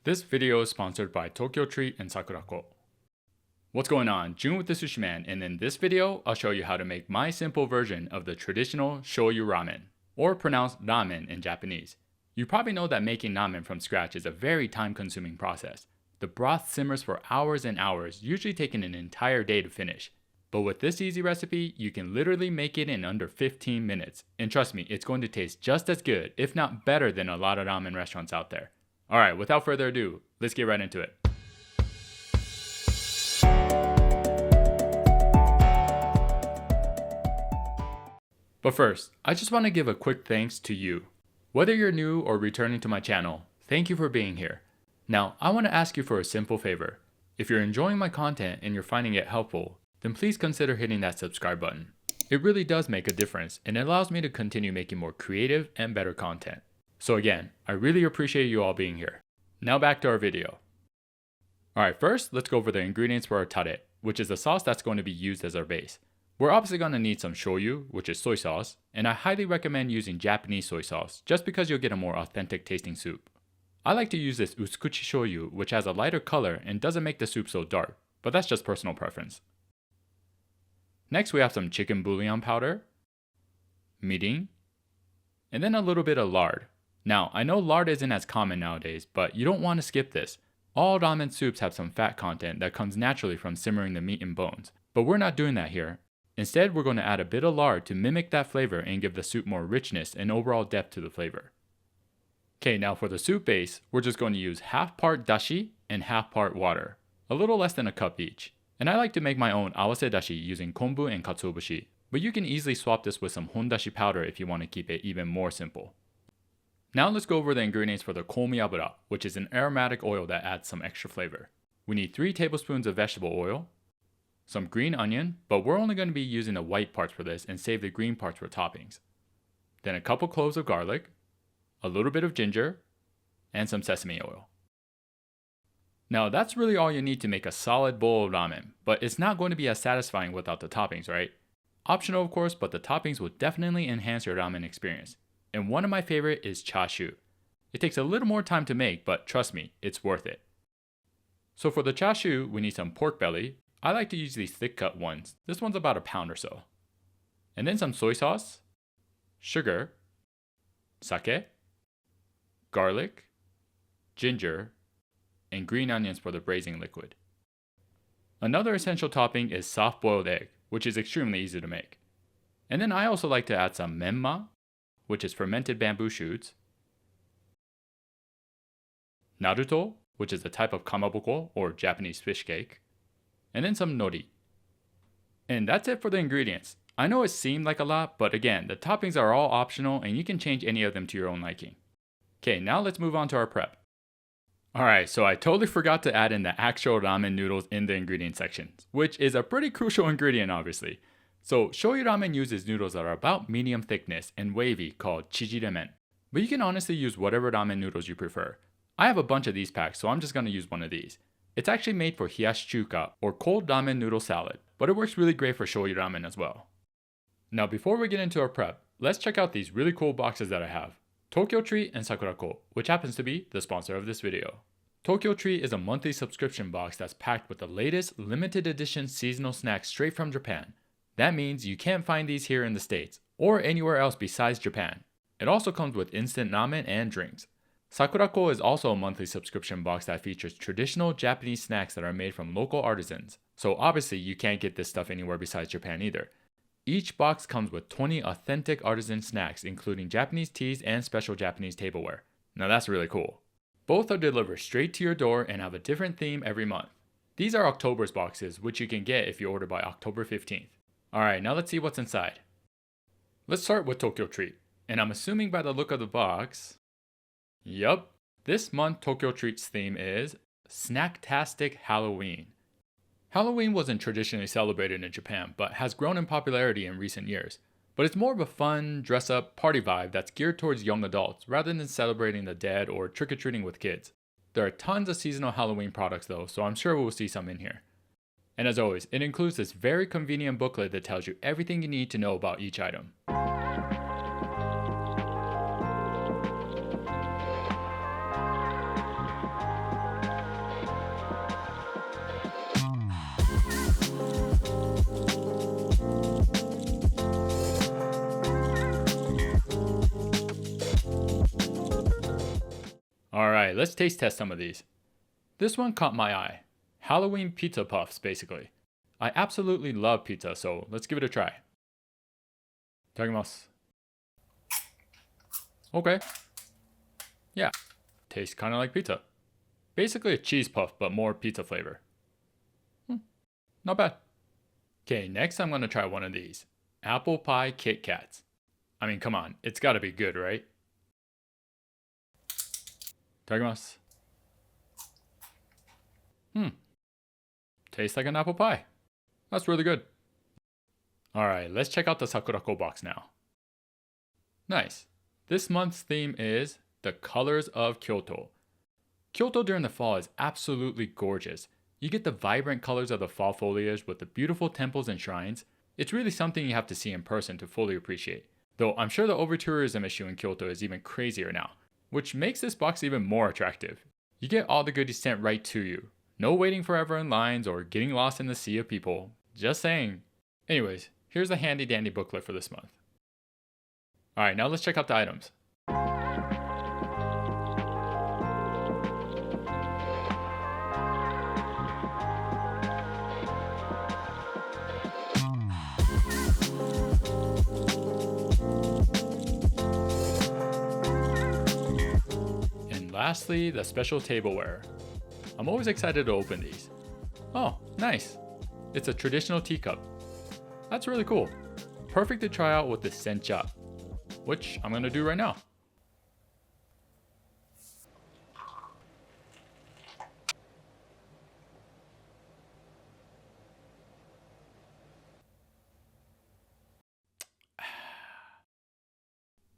This video is sponsored by TokyoTreat and Sakuraco. What's going on? Jun with the Sushi Man, and in this video, I'll show you how to make my simple version of the traditional shoyu ramen, or pronounced ramen in Japanese. You probably know that making ramen from scratch is a very time-consuming process. The broth simmers for hours and hours, usually taking an entire day to finish. But with this easy recipe, you can literally make it in under 15 minutes. And trust me, it's going to taste just as good, if not better than a lot of ramen restaurants out there. Alright, without further ado, let's get right into it. But first, I just want to give a quick thanks to you. Whether you're new or returning to my channel, thank you for being here. Now, I want to ask you for a simple favor. If you're enjoying my content and you're finding it helpful, then please consider hitting that subscribe button. It really does make a difference and it allows me to continue making more creative and better content. So again, I really appreciate you all being here. Now back to our video. Alright, first let's go over the ingredients for our tare, which is the sauce that's going to be used as our base. We're obviously going to need some shoyu, which is soy sauce, and I highly recommend using Japanese soy sauce just because you'll get a more authentic tasting soup. I like to use this utsukushi shoyu, which has a lighter color and doesn't make the soup so dark, but that's just personal preference. Next we have some chicken bouillon powder, mirin, and then a little bit of lard. Now, I know lard isn't as common nowadays, but you don't want to skip this. All ramen soups have some fat content that comes naturally from simmering the meat and bones, but we're not doing that here. Instead, we're going to add a bit of lard to mimic that flavor and give the soup more richness and overall depth to the flavor. Okay, now for the soup base, we're just going to use half part dashi and half part water, a little less than a cup each. And I like to make my own awase dashi using kombu and katsuobushi, but you can easily swap this with some hondashi powder if you want to keep it even more simple. Now let's go over the ingredients for the komi abura, which is an aromatic oil that adds some extra flavor. We need 3 tablespoons of vegetable oil, some green onion, but we're only going to be using the white parts for this and save the green parts for toppings. Then a couple cloves of garlic, a little bit of ginger, and some sesame oil. Now that's really all you need to make a solid bowl of ramen, but it's not going to be as satisfying without the toppings, right? Optional of course, but the toppings will definitely enhance your ramen experience. And one of my favorite is chashu. It takes a little more time to make, but trust me, it's worth it. So for the chashu, we need some pork belly. I like to use these thick cut ones. This one's about a pound or so. And then some soy sauce, sugar, sake, garlic, ginger, and green onions for the braising liquid. Another essential topping is soft boiled egg, which is extremely easy to make. And then I also like to add some menma, which is fermented bamboo shoots, naruto, which is a type of kamaboko or Japanese fish cake, and then some nori. And that's it for the ingredients. I know it seemed like a lot, but again, the toppings are all optional and you can change any of them to your own liking. Okay, now let's move on to our prep. Alright, so I totally forgot to add in the actual ramen noodles in the ingredient section, which is a pretty crucial ingredient obviously. So shoyu ramen uses noodles that are about medium thickness and wavy called chijiremen. But you can honestly use whatever ramen noodles you prefer. I have a bunch of these packs, so I'm just going to use one of these. It's actually made for hiyashi chuka or cold ramen noodle salad, but it works really great for shoyu ramen as well. Now before we get into our prep, let's check out these really cool boxes that I have. TokyoTreat and Sakuraco, which happens to be the sponsor of this video. TokyoTreat is a monthly subscription box that's packed with the latest limited edition seasonal snacks straight from Japan. That means you can't find these here in the States, or anywhere else besides Japan. It also comes with instant ramen and drinks. Sakuraco is also a monthly subscription box that features traditional Japanese snacks that are made from local artisans, so obviously you can't get this stuff anywhere besides Japan either. Each box comes with 20 authentic artisan snacks including Japanese teas and special Japanese tableware. Now that's really cool. Both are delivered straight to your door and have a different theme every month. These are October's boxes, which you can get if you order by October 15th. Alright, now let's see what's inside. Let's start with TokyoTreat, and I'm assuming by the look of the box... Yup, this month TokyoTreat's theme is Snacktastic Halloween. Halloween wasn't traditionally celebrated in Japan, but has grown in popularity in recent years. But it's more of a fun, dress-up, party vibe that's geared towards young adults rather than celebrating the dead or trick-or-treating with kids. There are tons of seasonal Halloween products though, so I'm sure we'll see some in here. And as always, it includes this very convenient booklet that tells you everything you need to know about each item. Alright, let's taste test some of these. This one caught my eye. Halloween pizza puffs, basically. I absolutely love pizza, so let's give it a try. Itadakimasu. Okay. Yeah, tastes kind of like pizza. Basically a cheese puff, but more pizza flavor. Not bad. Okay, next I'm going to try one of these. Apple pie Kit Kats. I mean, come on, it's got to be good, right? Itadakimasu. Tastes like an apple pie. That's really good. Alright, let's check out the Sakuraco box now. Nice. This month's theme is the colors of Kyoto. Kyoto during the fall is absolutely gorgeous. You get the vibrant colors of the fall foliage with the beautiful temples and shrines. It's really something you have to see in person to fully appreciate. Though I'm sure the over-tourism issue in Kyoto is even crazier now, which makes this box even more attractive. You get all the goodies sent right to you. No waiting forever in lines or getting lost in the sea of people. Just saying. Anyways, here's a handy dandy booklet for this month. Alright, now let's check out the items. And lastly, the special tableware. I'm always excited to open these. Oh, nice. It's a traditional teacup. That's really cool. Perfect to try out with the sencha, which I'm going to do right now.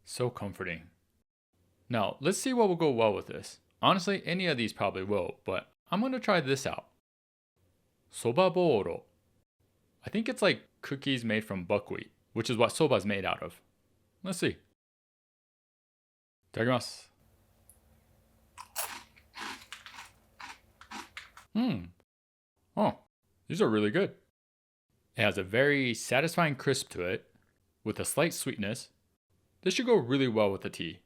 So comforting. Now, let's see what will go well with this. Honestly, any of these probably will, but I'm going to try this out. Soba boro. I think it's like cookies made from buckwheat, which is what soba is made out of. Let's see. Itadakimasu. Oh, these are really good. It has a very satisfying crisp to it, with a slight sweetness. This should go really well with the tea.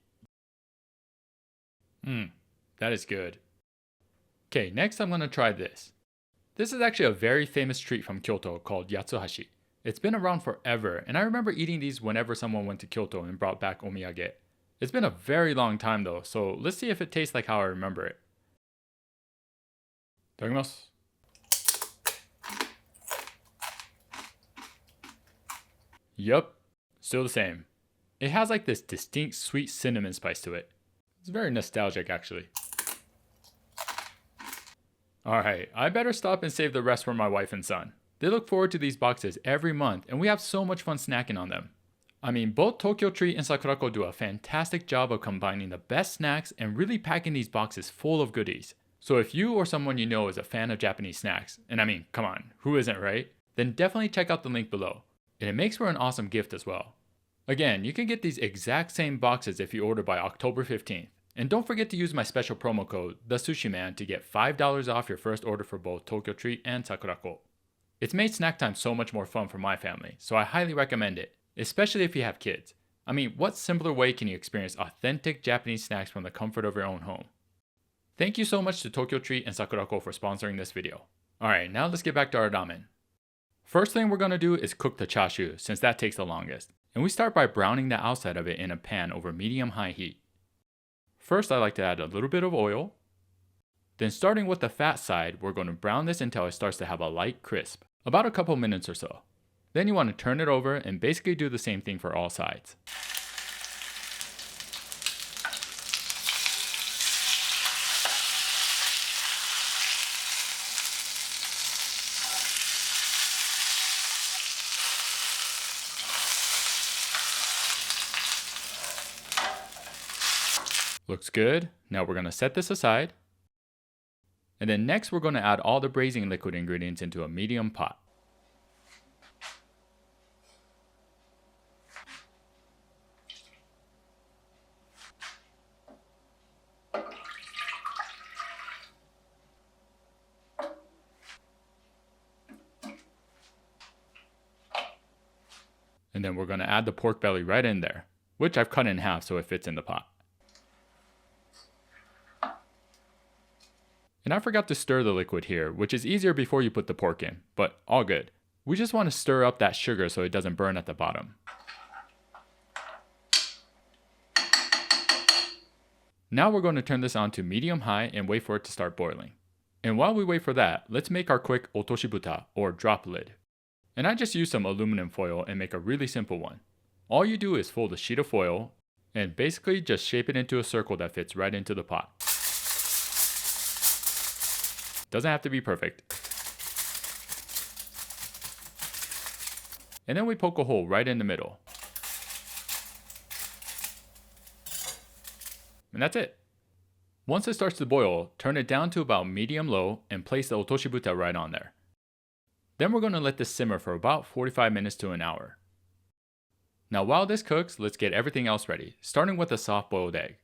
That is good. Okay, next I'm going to try this. This is actually a very famous treat from Kyoto called yatsuhashi. It's been around forever, and I remember eating these whenever someone went to Kyoto and brought back omiyage. It's been a very long time though, so let's see if it tastes like how I remember it. Itadakimasu. Yup, still the same. It has like this distinct sweet cinnamon spice to it. It's very nostalgic actually. Alright, I better stop and save the rest for my wife and son. They look forward to these boxes every month and we have so much fun snacking on them. I mean, both TokyoTreat and Sakuraco do a fantastic job of combining the best snacks and really packing these boxes full of goodies. So if you or someone you know is a fan of Japanese snacks, and I mean, come on, who isn't, right? Then definitely check out the link below. And it makes for an awesome gift as well. Again, you can get these exact same boxes if you order by October 15th. And don't forget to use my special promo code, the SUSHI MAN, to get $5 off your first order for both TokyoTreat and Sakuraco. It's made snack time so much more fun for my family, so I highly recommend it, especially if you have kids. I mean, what simpler way can you experience authentic Japanese snacks from the comfort of your own home? Thank you so much to TokyoTreat and Sakuraco for sponsoring this video. Alright, now let's get back to our ramen. First thing we're going to do is cook the chashu, since that takes the longest. And we start by browning the outside of it in a pan over medium-high heat. First, I like to add a little bit of oil. Then starting with the fat side, we're going to brown this until it starts to have a light crisp, about a couple minutes or so. Then you want to turn it over and basically do the same thing for all sides. Looks good. Now we're going to set this aside. And then next we're going to add all the braising liquid ingredients into a medium pot. And then we're going to add the pork belly right in there, which I've cut in half so it fits in the pot. And I forgot to stir the liquid here, which is easier before you put the pork in, but all good. We just want to stir up that sugar so it doesn't burn at the bottom. Now we're going to turn this on to medium-high and wait for it to start boiling. And while we wait for that, let's make our quick otoshibuta, or drop lid. And I just use some aluminum foil and make a really simple one. All you do is fold a sheet of foil and basically just shape it into a circle that fits right into the pot. Doesn't have to be perfect. And then we poke a hole right in the middle. And that's it. Once it starts to boil, turn it down to about medium-low and place the otoshibuta right on there. Then we're going to let this simmer for about 45 minutes to an hour. Now while this cooks, let's get everything else ready, starting with a soft-boiled egg.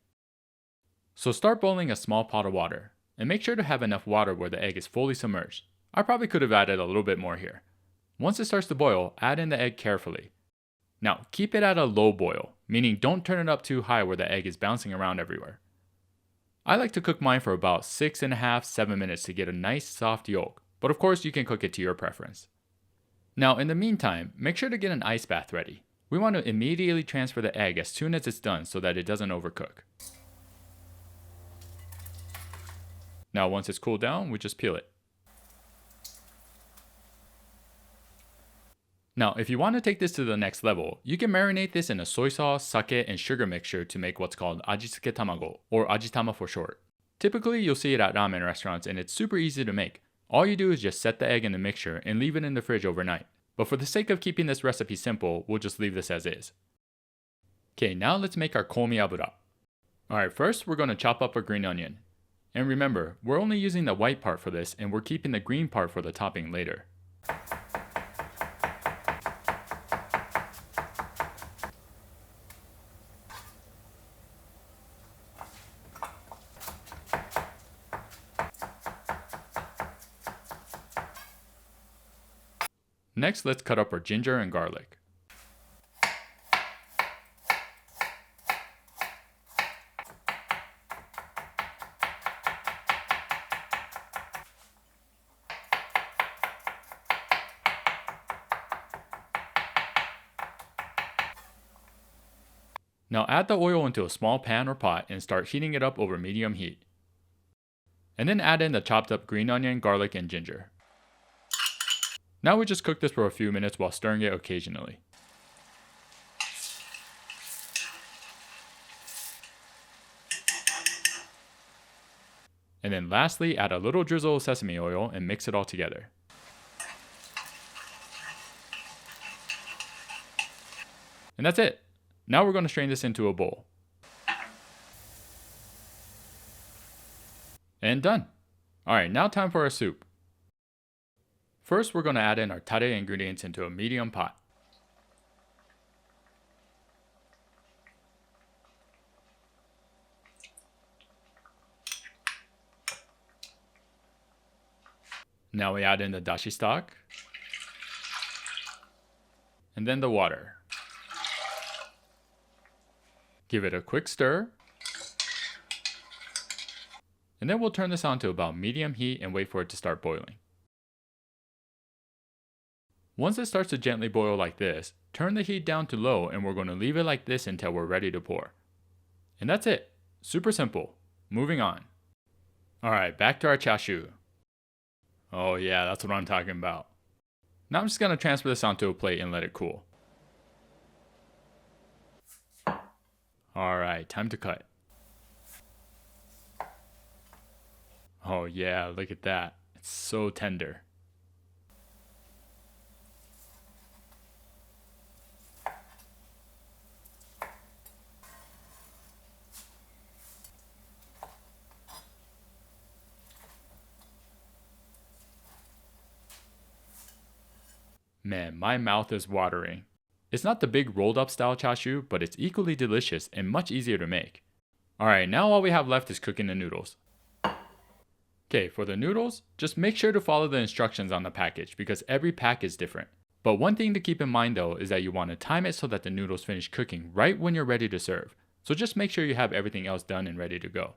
So start boiling a small pot of water, and make sure to have enough water where the egg is fully submerged. I probably could have added a little bit more here. Once it starts to boil, add in the egg carefully. Now keep it at a low boil, meaning don't turn it up too high where the egg is bouncing around everywhere. I like to cook mine for about 6.5–7 minutes to get a nice soft yolk, but of course you can cook it to your preference. Now in the meantime, make sure to get an ice bath ready. We want to immediately transfer the egg as soon as it's done so that it doesn't overcook. Now once it's cooled down, we just peel it. Now if you want to take this to the next level, you can marinate this in a soy sauce, sake, and sugar mixture to make what's called ajitsuke tamago, or ajitama for short. Typically you'll see it at ramen restaurants and it's super easy to make. All you do is just set the egg in the mixture and leave it in the fridge overnight. But for the sake of keeping this recipe simple, we'll just leave this as is. Okay, now let's make our komi abura. Alright, first we're going to chop up a green onion. And remember, we're only using the white part for this and we're keeping the green part for the topping later. Next, let's cut up our ginger and garlic. Now add the oil into a small pan or pot and start heating it up over medium heat. And then add in the chopped up green onion, garlic, and ginger. Now we just cook this for a few minutes while stirring it occasionally. And then lastly, add a little drizzle of sesame oil and mix it all together. And that's it. Now we're going to strain this into a bowl. And done. Alright, now time for our soup. First, we're going to add in our tare ingredients into a medium pot. Now we add in the dashi stock, and then the water. Give it a quick stir, and then we'll turn this on to about medium heat and wait for it to start boiling. Once it starts to gently boil like this, turn the heat down to low and we're going to leave it like this until we're ready to pour. And that's it. Super simple. Moving on. Alright, back to our chashu. Oh yeah, that's what I'm talking about. Now I'm just going to transfer this onto a plate and let it cool. Alright, time to cut. Oh yeah, look at that. It's so tender. Man, my mouth is watering. It's not the big rolled up style chashu, but it's equally delicious and much easier to make. Alright, now all we have left is cooking the noodles. Okay, for the noodles, just make sure to follow the instructions on the package because every pack is different. But one thing to keep in mind though is that you want to time it so that the noodles finish cooking right when you're ready to serve. So just make sure you have everything else done and ready to go.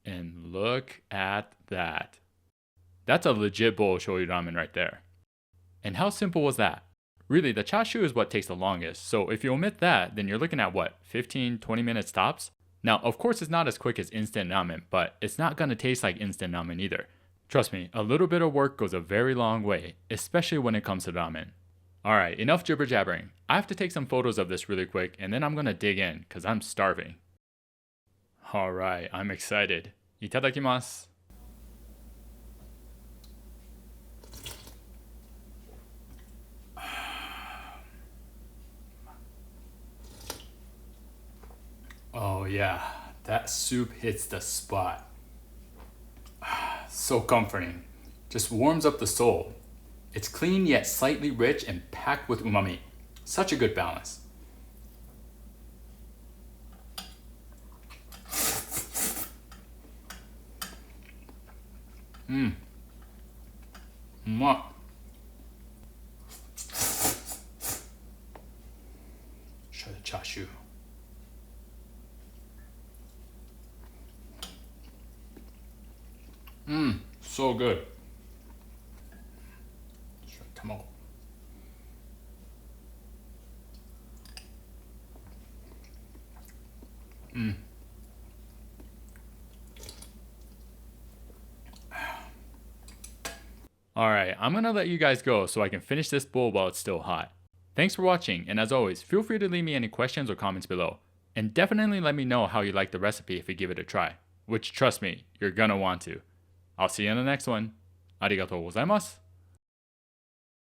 And look at that. That's a legit bowl of shoyu ramen right there. And how simple was that? Really, the chashu is what takes the longest, so if you omit that, then you're looking at what, 15-20 minutes tops? Now, of course it's not as quick as instant ramen, but it's not gonna taste like instant ramen either. Trust me, a little bit of work goes a very long way, especially when it comes to ramen. Alright, enough jibber jabbering. I have to take some photos of this really quick and then I'm gonna dig in, cause I'm starving. Alright, I'm excited. Itadakimasu. Oh yeah, that soup hits the spot. So comforting. Just warms up the soul. It's clean yet slightly rich and packed with umami. Such a good balance. Mmm. Mwah. Try the chashu. Mmm, so good. Try tamago. Mmm. Alright, I'm gonna let you guys go so I can finish this bowl while it's still hot. Thanks for watching, and as always, feel free to leave me any questions or comments below. And definitely let me know how you like the recipe if you give it a try. Which, trust me, you're gonna want to. I'll see you in the next one. Arigatou gozaimasu.